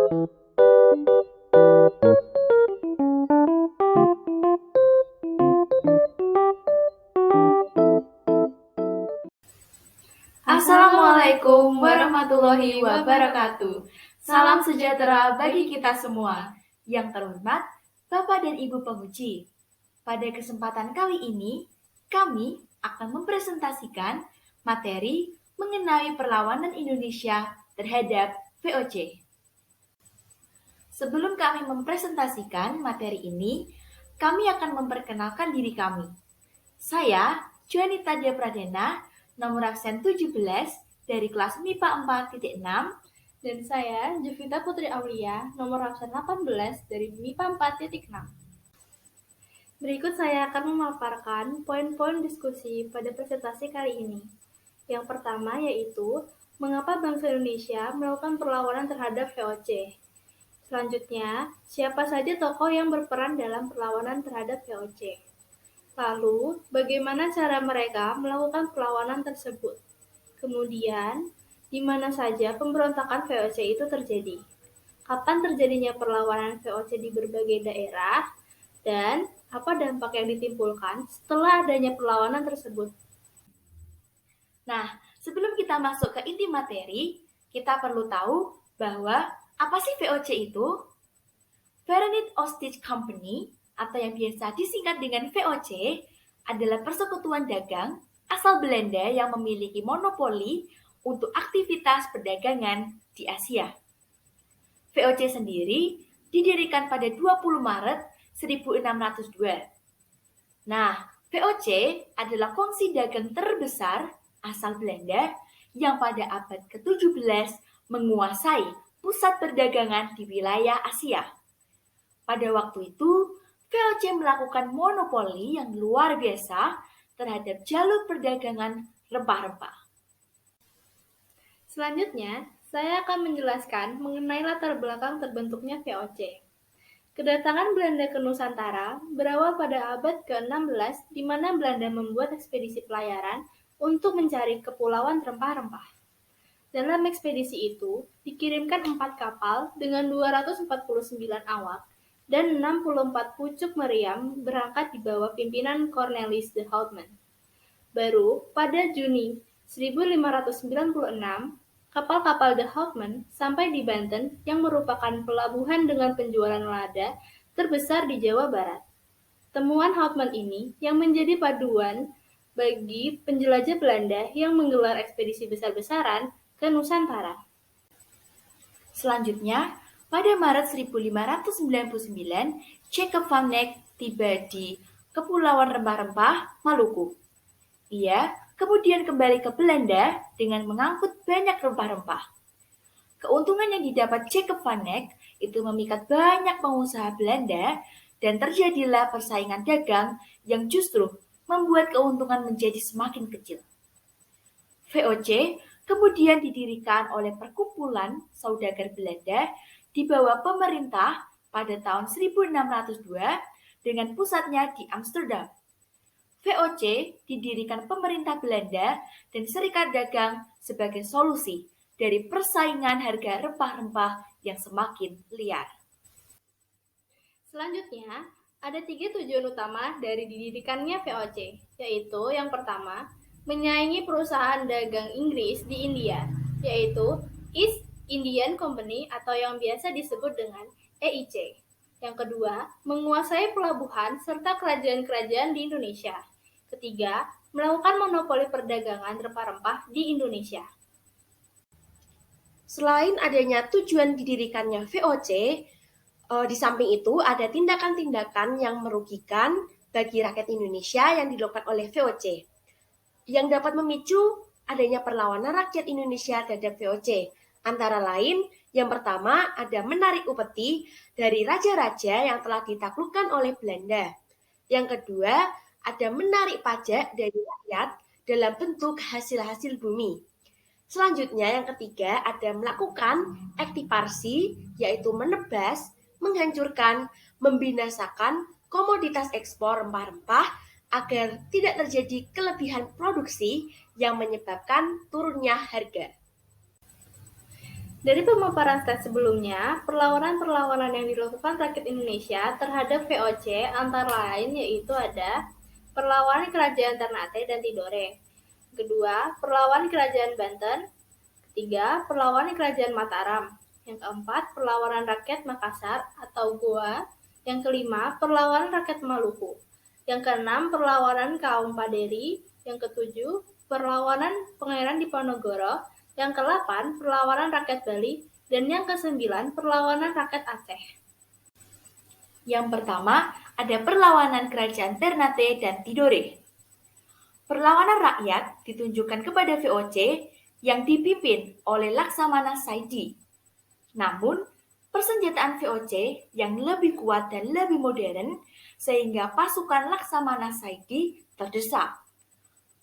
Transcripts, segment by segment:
Assalamualaikum warahmatullahi wabarakatuh. Salam sejahtera bagi kita semua. Yang terhormat, Bapak dan Ibu penguji. Pada kesempatan kali ini, kami akan mempresentasikan materi mengenai perlawanan Indonesia terhadap VOC. Sebelum kami mempresentasikan materi ini, kami akan memperkenalkan diri kami. Saya, Juanita Dia Pradana, nomor absen 17 dari kelas MIPA 4.6. Dan saya, Jovita Putri Aulia, nomor absen 18 dari MIPA 4.6. Berikut saya akan memaparkan poin-poin diskusi pada presentasi kali ini. Yang pertama yaitu, mengapa bangsa Indonesia melakukan perlawanan terhadap VOC. Selanjutnya, siapa saja tokoh yang berperan dalam perlawanan terhadap VOC. Lalu, bagaimana cara mereka melakukan perlawanan tersebut? Kemudian, di mana saja pemberontakan VOC itu terjadi? Kapan terjadinya perlawanan VOC di berbagai daerah? Dan apa dampak yang ditimbulkan setelah adanya perlawanan tersebut? Nah, sebelum kita masuk ke inti materi, kita perlu tahu bahwa apa sih VOC itu? Verenigd Oostindische Compagnie, atau yang biasa disingkat dengan VOC, adalah persekutuan dagang asal Belanda yang memiliki monopoli untuk aktivitas perdagangan di Asia. VOC sendiri didirikan pada 20 Maret 1602. Nah, VOC adalah kongsi dagang terbesar asal Belanda yang pada abad ke-17 menguasai pusat perdagangan di wilayah Asia. Pada waktu itu, VOC melakukan monopoli yang luar biasa terhadap jalur perdagangan rempah-rempah. Selanjutnya, saya akan menjelaskan mengenai latar belakang terbentuknya VOC. Kedatangan Belanda ke Nusantara berawal pada abad ke-16 di mana Belanda membuat ekspedisi pelayaran untuk mencari kepulauan rempah-rempah. Dalam ekspedisi itu, dikirimkan 4 kapal dengan 249 awak dan 64 pucuk meriam berangkat di bawah pimpinan Cornelis de Houtman. Baru pada Juni 1596, kapal-kapal de Houtman sampai di Banten yang merupakan pelabuhan dengan penjualan lada terbesar di Jawa Barat. Temuan Houtman ini yang menjadi paduan bagi penjelajah Belanda yang menggelar ekspedisi besar-besaran ke Nusantara. Selanjutnya, pada Maret 1599, Jacob van Eyck tiba di Kepulauan Rempah-Rempah, Maluku. Ia kemudian kembali ke Belanda dengan mengangkut banyak rempah-rempah. Keuntungan yang didapat Jacob van Eyck itu memikat banyak pengusaha Belanda dan terjadilah persaingan dagang yang justru membuat keuntungan menjadi semakin kecil. VOC kemudian didirikan oleh Perkumpulan Saudagar Belanda di bawah pemerintah pada tahun 1602 dengan pusatnya di Amsterdam. VOC didirikan pemerintah Belanda dan Serikat Dagang sebagai solusi dari persaingan harga rempah-rempah yang semakin liar. Selanjutnya, ada 3 tujuan utama dari didirikannya VOC, yaitu yang pertama, menyaingi perusahaan dagang Inggris di India, yaitu East Indian Company atau yang biasa disebut dengan EIC. Yang kedua, menguasai pelabuhan serta kerajaan-kerajaan di Indonesia. Ketiga, melakukan monopoli perdagangan rempah-rempah di Indonesia. Selain adanya tujuan didirikannya VOC, di samping itu ada tindakan-tindakan yang merugikan bagi rakyat Indonesia yang dilakukan oleh VOC, yang dapat memicu adanya perlawanan rakyat Indonesia terhadap VOC. Antara lain, yang pertama ada menarik upeti dari raja-raja yang telah ditaklukkan oleh Belanda. Yang kedua, ada menarik pajak dari rakyat dalam bentuk hasil-hasil bumi. Selanjutnya, yang ketiga ada melakukan aktiparsi, yaitu menebas, menghancurkan, membinasakan komoditas ekspor rempah-rempah agar tidak terjadi kelebihan produksi yang menyebabkan turunnya harga. Dari pemaparan slide sebelumnya, perlawanan-perlawanan yang dilakukan rakyat Indonesia terhadap VOC antara lain yaitu ada perlawanan Kerajaan Ternate dan Tidore, kedua, perlawanan Kerajaan Banten, ketiga, perlawanan Kerajaan Mataram, yang keempat, perlawanan rakyat Makassar atau Goa, yang kelima, perlawanan rakyat Maluku, yang keenam, perlawanan kaum Paderi, yang ketujuh, perlawanan Pangeran Diponegoro, yang ke-8 perlawanan rakyat Bali, dan yang ke-9 perlawanan rakyat Aceh. Yang pertama, ada perlawanan Kerajaan Ternate dan Tidore. Perlawanan rakyat ditunjukkan kepada VOC yang dipimpin oleh Laksamana Saidi. Namun, persenjataan VOC yang lebih kuat dan lebih modern sehingga pasukan Laksamana Saidi terdesak.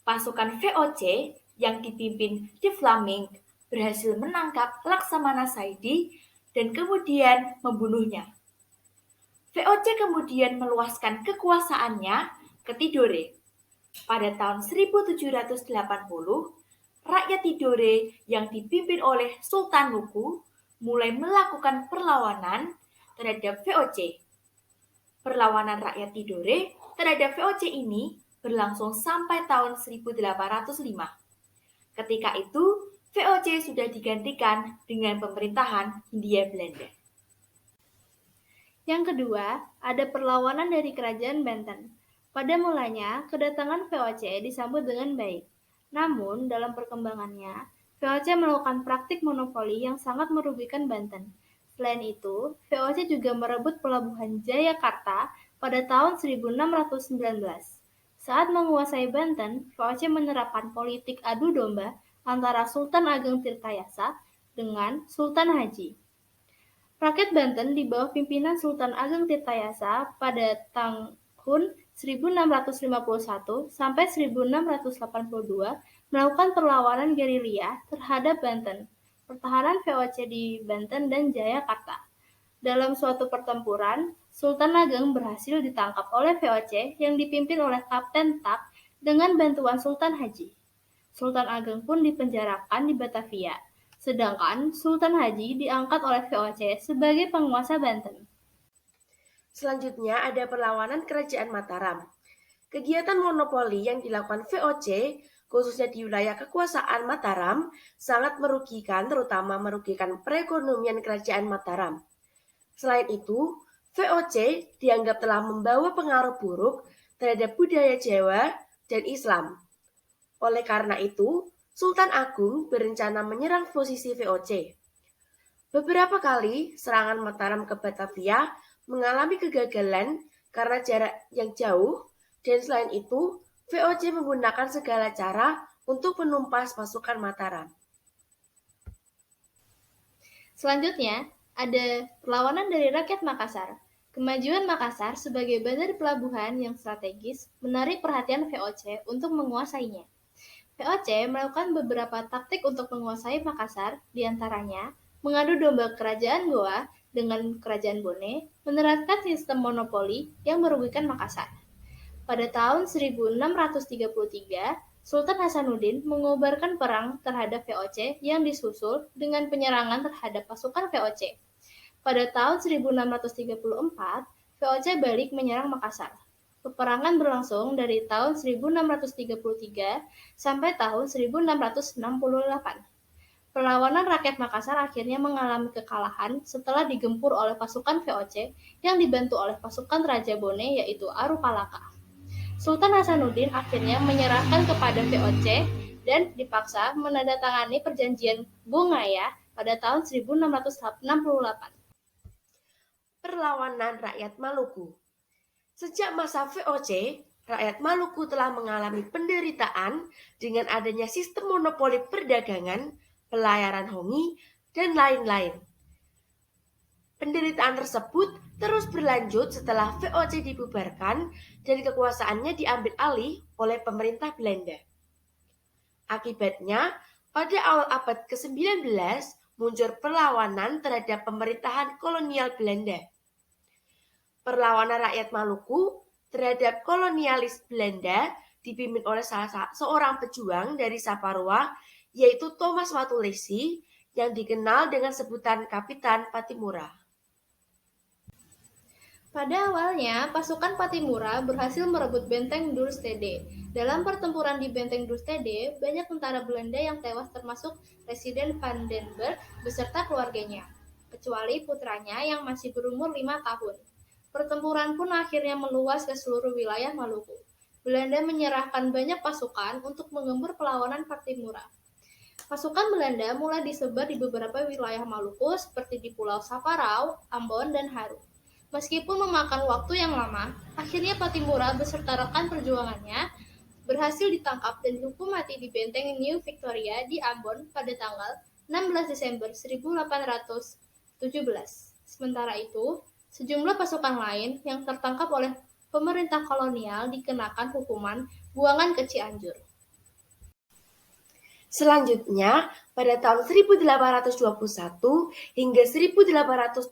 Pasukan VOC yang dipimpin Di Flaming berhasil menangkap Laksamana Saidi dan kemudian membunuhnya. VOC kemudian meluaskan kekuasaannya ke Tidore. Pada tahun 1780, rakyat Tidore yang dipimpin oleh Sultan Nuku mulai melakukan perlawanan terhadap VOC. Perlawanan rakyat Tidore terhadap VOC ini berlangsung sampai tahun 1805. Ketika itu, VOC sudah digantikan dengan pemerintahan Hindia Belanda. Yang kedua, ada perlawanan dari Kerajaan Banten. Pada mulanya, kedatangan VOC disambut dengan baik. Namun, dalam perkembangannya, VOC melakukan praktik monopoli yang sangat merugikan Banten. Selain itu, VOC juga merebut pelabuhan Jayakarta pada tahun 1619. Saat menguasai Banten, VOC menerapkan politik adu domba antara Sultan Ageng Tirtayasa dengan Sultan Haji. Rakyat Banten di bawah pimpinan Sultan Ageng Tirtayasa pada tahun 1651 sampai 1682 melakukan perlawanan gerilya terhadap Banten, pertahanan VOC di Banten dan Jayakarta. Dalam suatu pertempuran, Sultan Ageng berhasil ditangkap oleh VOC yang dipimpin oleh Kapten Tak dengan bantuan Sultan Haji. Sultan Ageng pun dipenjarakan di Batavia, sedangkan Sultan Haji diangkat oleh VOC sebagai penguasa Banten. Selanjutnya ada perlawanan Kerajaan Mataram. Kegiatan monopoli yang dilakukan VOC, khususnya di wilayah kekuasaan Mataram, sangat merugikan, terutama merugikan perekonomian Kerajaan Mataram. Selain itu, VOC dianggap telah membawa pengaruh buruk terhadap budaya Jawa dan Islam. Oleh karena itu, Sultan Agung berencana menyerang posisi VOC. Beberapa kali serangan Mataram ke Batavia mengalami kegagalan karena jarak yang jauh, dan selain itu, VOC menggunakan segala cara untuk menumpas pasukan Mataram. Selanjutnya, ada perlawanan dari rakyat Makassar. Kemajuan Makassar sebagai bandar pelabuhan yang strategis menarik perhatian VOC untuk menguasainya. VOC melakukan beberapa taktik untuk menguasai Makassar, diantaranya mengadu domba kerajaan Goa dengan kerajaan Bone, menerapkan sistem monopoli yang merugikan Makassar. Pada tahun 1633, Sultan Hasanuddin mengobarkan perang terhadap VOC yang disusul dengan penyerangan terhadap pasukan VOC. Pada tahun 1634, VOC balik menyerang Makassar. Peperangan berlangsung dari tahun 1633 sampai tahun 1668. Perlawanan rakyat Makassar akhirnya mengalami kekalahan setelah digempur oleh pasukan VOC yang dibantu oleh pasukan Raja Bone yaitu Arupalaka. Sultan Hasanuddin akhirnya menyerahkan kepada VOC dan dipaksa menandatangani perjanjian Bongaya pada tahun 1668. Perlawanan rakyat Maluku. Sejak masa VOC, rakyat Maluku telah mengalami penderitaan dengan adanya sistem monopoli perdagangan, pelayaran hongi, dan lain-lain. Penderitaan tersebut terus berlanjut setelah VOC dibubarkan dan kekuasaannya diambil alih oleh pemerintah Belanda. Akibatnya, pada awal abad ke-19 muncul perlawanan terhadap pemerintahan kolonial Belanda. Perlawanan rakyat Maluku terhadap kolonialis Belanda dipimpin oleh seorang pejuang dari Saparua, yaitu Thomas Watulesi, yang dikenal dengan sebutan Kapitan Pattimura. Pada awalnya, pasukan Pattimura berhasil merebut benteng Dorstede. Dalam pertempuran di benteng Dorstede, banyak tentara Belanda yang tewas termasuk Residen van den Berg beserta keluarganya, kecuali putranya yang masih berumur 5 tahun. Pertempuran pun akhirnya meluas ke seluruh wilayah Maluku. Belanda menyerahkan banyak pasukan untuk menggempur perlawanan Pattimura. Pasukan Belanda mulai disebar di beberapa wilayah Maluku seperti di Pulau Saparau, Ambon, dan Haru. Meskipun memakan waktu yang lama, akhirnya Pattimura beserta rekan perjuangannya berhasil ditangkap dan dihukum mati di benteng New Victoria di Ambon pada tanggal 16 Desember 1817. Sementara itu, sejumlah pasukan lain yang tertangkap oleh pemerintah kolonial dikenakan hukuman buangan ke Cianjur. Selanjutnya, pada tahun 1821 hingga 1837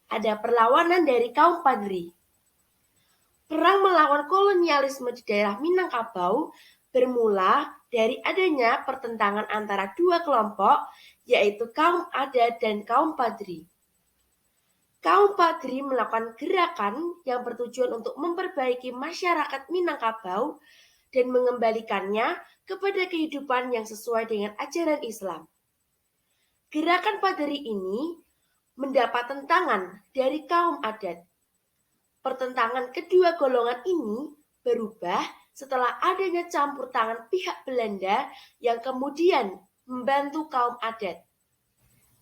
ada perlawanan dari kaum Padri. Perang melawan kolonialisme di daerah Minangkabau bermula dari adanya pertentangan antara dua kelompok, yaitu kaum adat dan kaum Padri. Kaum Padri melakukan gerakan yang bertujuan untuk memperbaiki masyarakat Minangkabau dan mengembalikannya kepada kehidupan yang sesuai dengan ajaran Islam. Gerakan Padri ini mendapat tentangan dari kaum adat. Pertentangan kedua golongan ini berubah setelah adanya campur tangan pihak Belanda yang kemudian membantu kaum adat.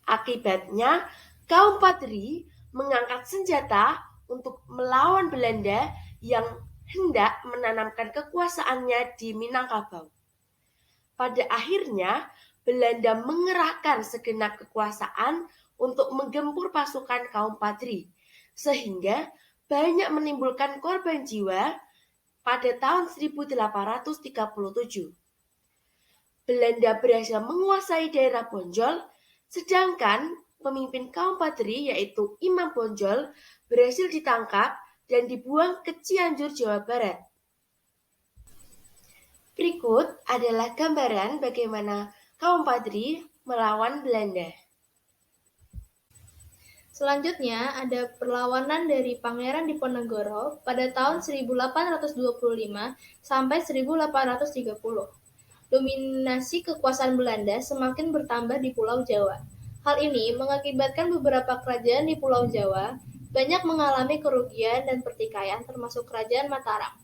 Akibatnya, kaum Padri mengangkat senjata untuk melawan Belanda yang hendak menanamkan kekuasaannya di Minangkabau. Pada akhirnya, Belanda mengerahkan segenap kekuasaan untuk menggempur pasukan kaum Padri, sehingga banyak menimbulkan korban jiwa pada tahun 1837. Belanda berhasil menguasai daerah Bonjol, sedangkan pemimpin kaum Padri yaitu Imam Bonjol berhasil ditangkap dan dibuang ke Cianjur, Jawa Barat. Berikut adalah gambaran bagaimana kaum Padri melawan Belanda. Selanjutnya, ada perlawanan dari Pangeran Diponegoro pada tahun 1825 sampai 1830. Dominasi kekuasaan Belanda semakin bertambah di Pulau Jawa. Hal ini mengakibatkan beberapa kerajaan di Pulau Jawa banyak mengalami kerugian dan pertikaian termasuk Kerajaan Mataram.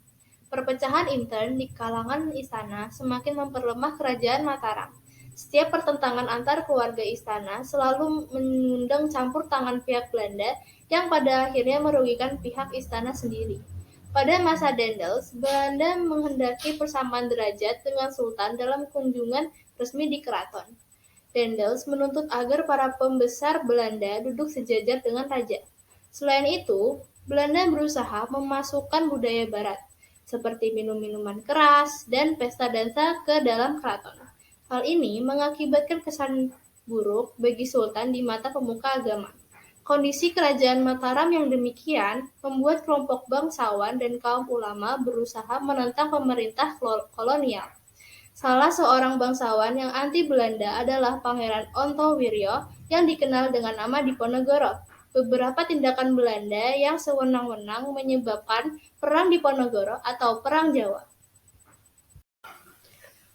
Perpecahan intern di kalangan istana semakin memperlemah Kerajaan Mataram. Setiap pertentangan antar keluarga istana selalu mengundang campur tangan pihak Belanda yang pada akhirnya merugikan pihak istana sendiri. Pada masa Daendels, Belanda menghendaki persamaan derajat dengan Sultan dalam kunjungan resmi di keraton. Daendels menuntut agar para pembesar Belanda duduk sejajar dengan raja. Selain itu, Belanda berusaha memasukkan budaya barat, seperti minum-minuman keras dan pesta dansa ke dalam keraton. Hal ini mengakibatkan kesan buruk bagi Sultan di mata pemuka agama. Kondisi kerajaan Mataram yang demikian membuat kelompok bangsawan dan kaum ulama berusaha menentang pemerintah kolonial. Salah seorang bangsawan yang anti Belanda adalah Pangeran Ontowiryo yang dikenal dengan nama Diponegoro. Beberapa tindakan Belanda yang sewenang-wenang menyebabkan Perang Diponegoro atau Perang Jawa.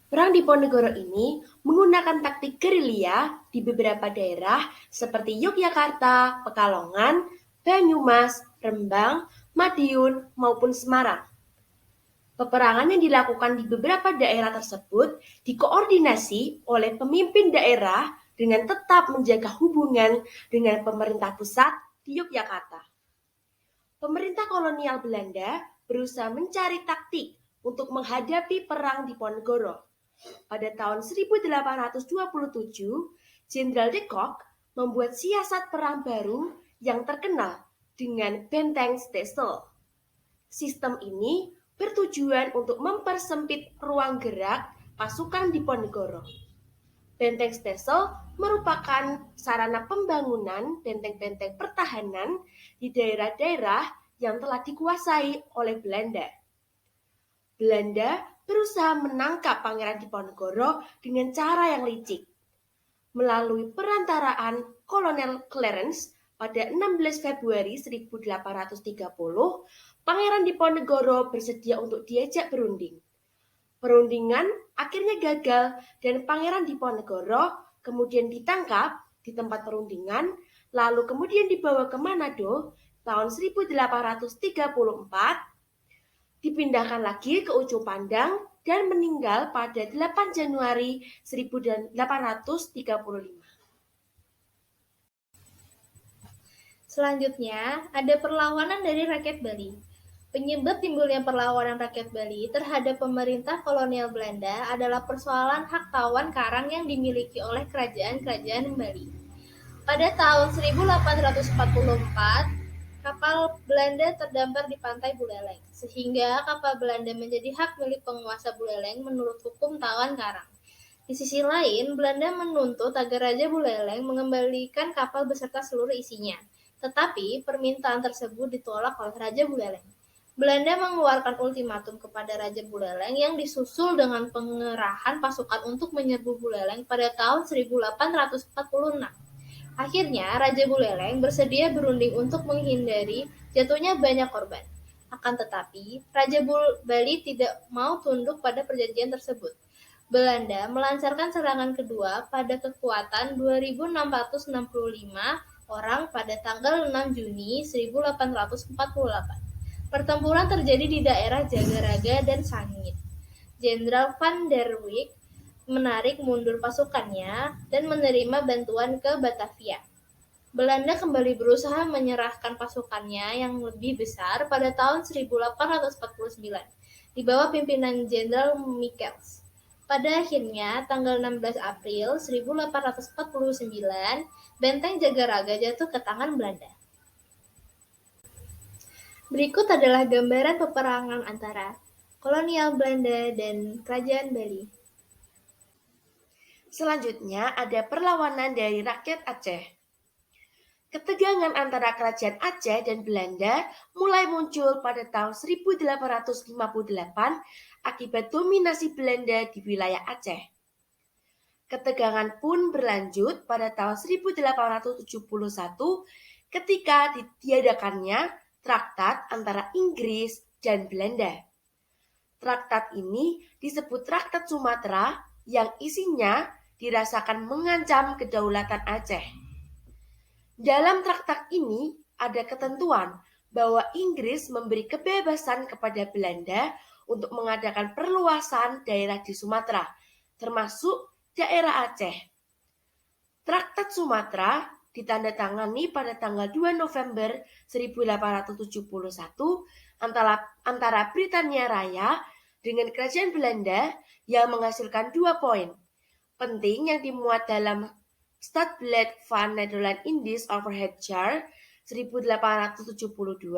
Perang Diponegoro ini menggunakan taktik gerilya di beberapa daerah seperti Yogyakarta, Pekalongan, Banyumas, Rembang, Madiun, maupun Semarang. Peperangan yang dilakukan di beberapa daerah tersebut dikoordinasi oleh pemimpin daerah dengan tetap menjaga hubungan dengan pemerintah pusat di Yogyakarta. Pemerintah kolonial Belanda berusaha mencari taktik untuk menghadapi Perang Diponegoro. Pada tahun 1827, Jenderal de Kock membuat siasat perang baru yang terkenal dengan Benteng Stelsel. Sistem ini bertujuan untuk mempersempit ruang gerak pasukan Diponegoro. Benteng Stelsel merupakan sarana pembangunan benteng-benteng pertahanan di daerah-daerah yang telah dikuasai oleh Belanda. Belanda berusaha menangkap Pangeran Diponegoro dengan cara yang licik. melalui perantaraan Kolonel Clarence pada 16 Februari 1830, Pangeran Diponegoro bersedia untuk diajak berunding. Perundingan akhirnya gagal dan Pangeran Diponegoro kemudian ditangkap di tempat perundingan, lalu kemudian dibawa ke Manado tahun 1834, dipindahkan lagi ke Ujung Pandang dan meninggal pada 8 Januari 1835. Selanjutnya, ada perlawanan dari rakyat Bali. Penyebab timbulnya perlawanan rakyat Bali terhadap pemerintah kolonial Belanda adalah persoalan hak tawan karang yang dimiliki oleh kerajaan-kerajaan Bali. Pada tahun 1844, kapal Belanda terdampar di pantai Buleleng, sehingga kapal Belanda menjadi hak milik penguasa Buleleng menurut hukum tawan karang. Di sisi lain, Belanda menuntut agar Raja Buleleng mengembalikan kapal beserta seluruh isinya. Tetapi permintaan tersebut ditolak oleh Raja Buleleng. Belanda mengeluarkan ultimatum kepada Raja Buleleng yang disusul dengan pengerahan pasukan untuk menyerbu Buleleng pada tahun 1846. Akhirnya, Raja Buleleng bersedia berunding untuk menghindari jatuhnya banyak korban. Akan tetapi, Raja Bali tidak mau tunduk pada perjanjian tersebut. Belanda melancarkan serangan kedua pada kekuatan 2.665 orang pada tanggal 6 Juni 1848. Pertempuran terjadi di daerah Jagaraga dan Sangit. Jenderal Van der Wijk menarik mundur pasukannya dan menerima bantuan ke Batavia. Belanda kembali berusaha menyerahkan pasukannya yang lebih besar pada tahun 1849 di bawah pimpinan Jenderal Michels. Pada akhirnya, tanggal 16 April 1849, Benteng Jagaraga jatuh ke tangan Belanda. Berikut adalah gambaran peperangan antara kolonial Belanda dan Kerajaan Bali. Selanjutnya ada perlawanan dari rakyat Aceh. Ketegangan antara Kerajaan Aceh dan Belanda mulai muncul pada tahun 1858 akibat dominasi Belanda di wilayah Aceh. Ketegangan pun berlanjut pada tahun 1871 ketika ditiadakannya traktat antara Inggris dan Belanda. Traktat ini disebut Traktat Sumatera yang isinya dirasakan mengancam kedaulatan Aceh. Dalam traktat ini ada ketentuan bahwa Inggris memberi kebebasan kepada Belanda untuk mengadakan perluasan daerah di Sumatera, termasuk daerah Aceh. Traktat Sumatera ditandatangani pada tanggal 2 November 1871 antara Britania Raya dengan Kerajaan Belanda yang menghasilkan 2 poin penting yang dimuat dalam Stadblad van Nederland-Indisch over het jaar 1872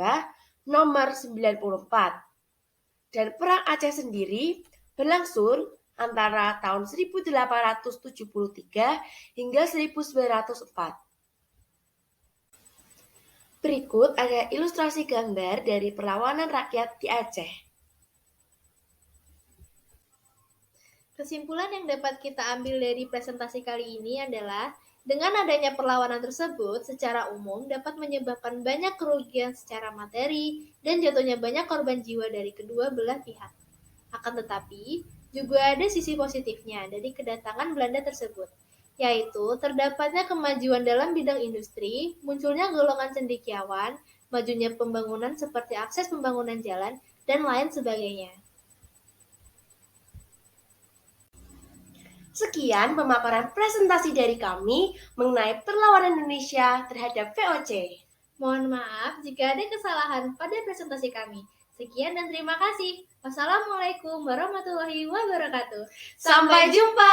nomor 94. Dan Perang Aceh sendiri berlangsung antara tahun 1873 hingga 1904. Berikut ada ilustrasi gambar dari perlawanan rakyat di Aceh. Kesimpulan yang dapat kita ambil dari presentasi kali ini adalah dengan adanya perlawanan tersebut secara umum dapat menyebabkan banyak kerugian secara materi dan jatuhnya banyak korban jiwa dari kedua belah pihak. Akan tetapi, juga ada sisi positifnya dari kedatangan Belanda tersebut, yaitu terdapatnya kemajuan dalam bidang industri, munculnya golongan cendekiawan, majunya pembangunan seperti akses pembangunan jalan, dan lain sebagainya. Sekian pemaparan presentasi dari kami mengenai perlawanan Indonesia terhadap VOC. Mohon maaf jika ada kesalahan pada presentasi kami. Sekian dan terima kasih. Wassalamualaikum warahmatullahi wabarakatuh. Sampai jumpa!